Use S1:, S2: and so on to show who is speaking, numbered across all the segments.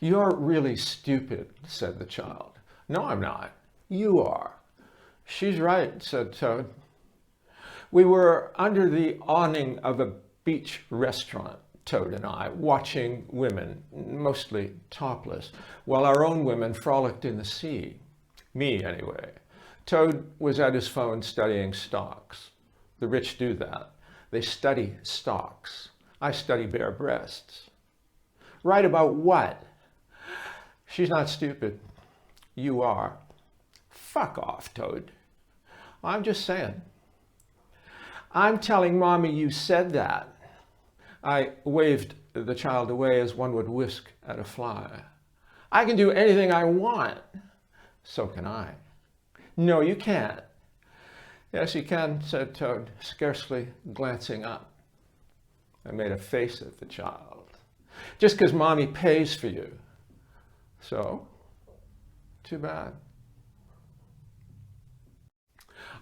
S1: "You're really stupid," said the child. "No, I'm not. You are." "She's right," said Toad. We were under the awning of a beach restaurant, Toad and I, watching women, mostly topless, while our own women frolicked in the sea. Me, anyway. Toad was at his phone studying stocks. The rich do that. They study stocks. I study bare breasts. "Right about what?" "She's not stupid. You are." "Fuck off, Toad." "I'm just saying." "I'm telling Mommy you said that." I waved the child away as one would whisk at a fly. "I can do anything I want." "So can I." "No, you can't." "Yes, you can," said Toad, scarcely glancing up. I made a face at the child. "Just because Mommy pays for you." "So? Too bad."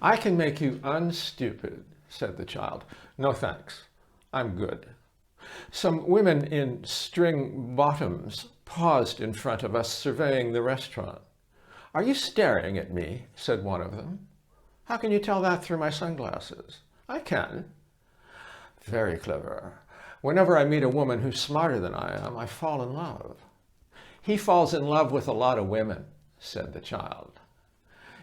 S1: "I can make you unstupid," said the child. "No thanks. I'm good." Some women in string bottoms paused in front of us, surveying the restaurant. "Are you staring at me?" said one of them. "How can you tell that through my sunglasses?" "I can." "Very clever. Whenever I meet a woman who's smarter than I am, I fall in love." "He falls in love with a lot of women," said the child.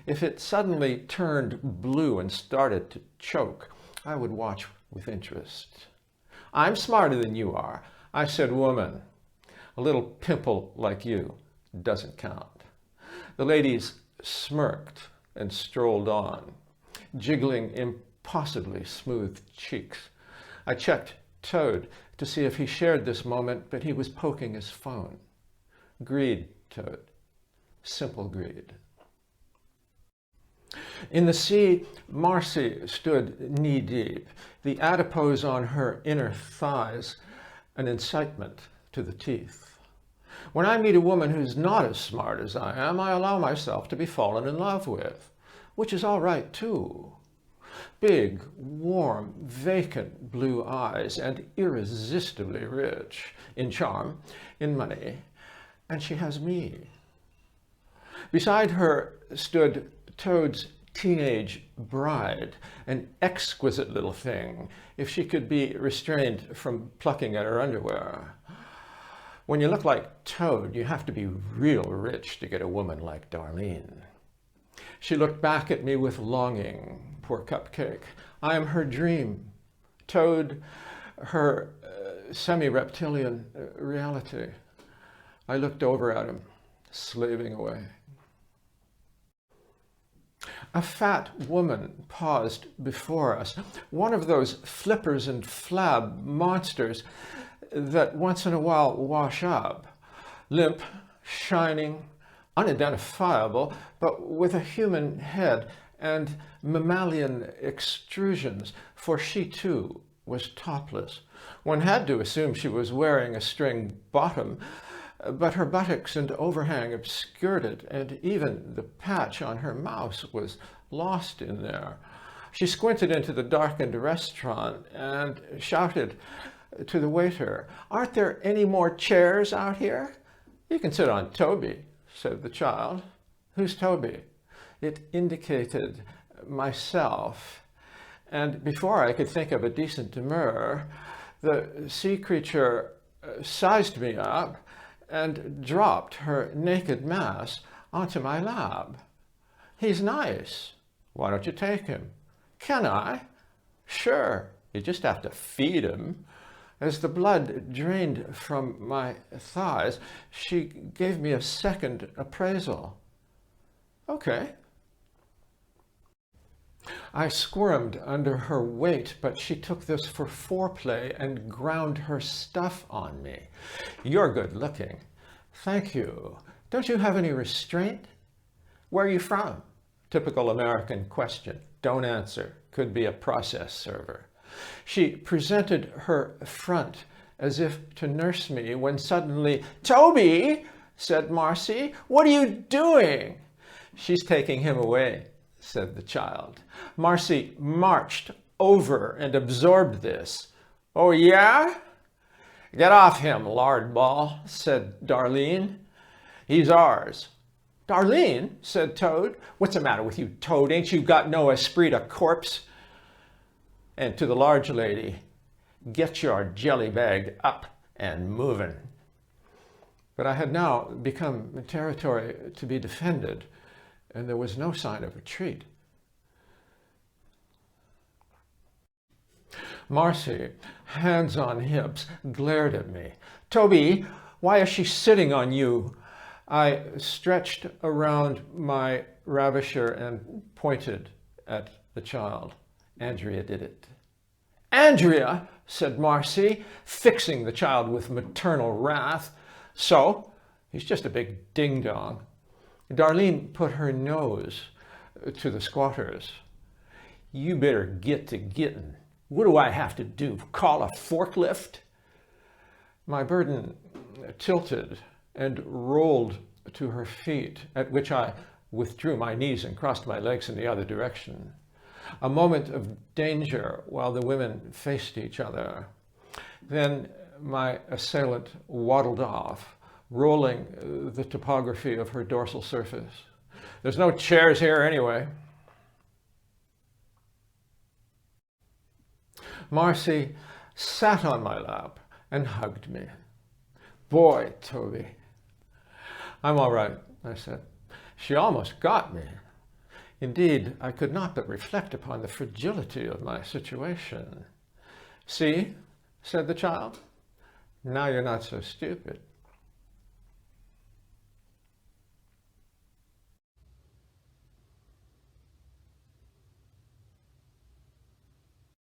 S1: If it suddenly turned blue and started to choke, I would watch with interest. "I'm smarter than you are." I said woman. A little pimple like you doesn't count. The ladies smirked and strolled on, jiggling impossibly smooth cheeks. I checked Toad to see if he shared this moment, but he was poking his phone. Greed, Toad. Simple greed. In the sea, Marcy stood knee-deep, the adipose on her inner thighs an incitement to the teeth. When I meet a woman who's not as smart as I am, I allow myself to be fallen in love with, which is all right, too. Big, warm, vacant blue eyes, and irresistibly rich in charm, in money, and she has me. Beside her stood Toad's teenage bride, an exquisite little thing, if she could be restrained from plucking at her underwear. When you look like Toad, you have to be real rich to get a woman like Darlene. She looked back at me with longing. Poor cupcake. I am her dream. Toad, her semi-reptilian reality. I looked over at him, slaving away. A fat woman paused before us, one of those flippers and flab monsters that once in a while wash up, limp, shining, unidentifiable, but with a human head and mammalian extrusions, for she too was topless. One had to assume she was wearing a string bottom, but her buttocks and overhang obscured it, and even the patch on her mouth was lost in there. She squinted into the darkened restaurant and shouted to the waiter, "Aren't there any more chairs out here?" "You can sit on Toby," said the child. "Who's Toby?" It indicated myself, and before I could think of a decent demur, the sea creature sized me up and dropped her naked mass onto my lap. "He's nice. Why don't you take him?" "Can I?" "Sure. You just have to feed him." As the blood drained from my thighs, she gave me a second appraisal. "Okay." I squirmed under her weight, but she took this for foreplay and ground her stuff on me. "You're good looking." "Thank you. Don't you have any restraint?" "Where are you from?" Typical American question. Don't answer. Could be a process server. She presented her front as if to nurse me when suddenly, "Toby," said Marcy, "what are you doing?" "She's taking him away," said the child. Marcy marched over and absorbed this. "Oh, yeah? Get off him, lardball, said Darlene. He's ours. Darlene, said Toad. What's the matter with you, Toad? Ain't you got no esprit de corpse? And to the large lady, get your jelly bag up and moving. But I had now become territory to be defended, and there was no sign of retreat. Marcy, hands on hips, glared at me. Toby, why is she sitting on you? I stretched around my ravisher and pointed at the child. Andrea did it. Andrea, said Marcy, fixing the child with maternal wrath. So, he's just a big ding-dong. Darlene put her nose to the squatters. You better get to gittin'. What do I have to do? Call a forklift? My burden tilted and rolled to her feet, at which I withdrew my knees and crossed my legs in the other direction. A moment of danger while the women faced each other. Then my assailant waddled off, rolling the topography of her dorsal surface. There's no chairs here anyway. Marcy sat on my lap and hugged me. Boy, Toby. I'm all right, I said. She almost got me. Indeed, I could not but reflect upon the fragility of my situation. See, said the child, now you're not so stupid.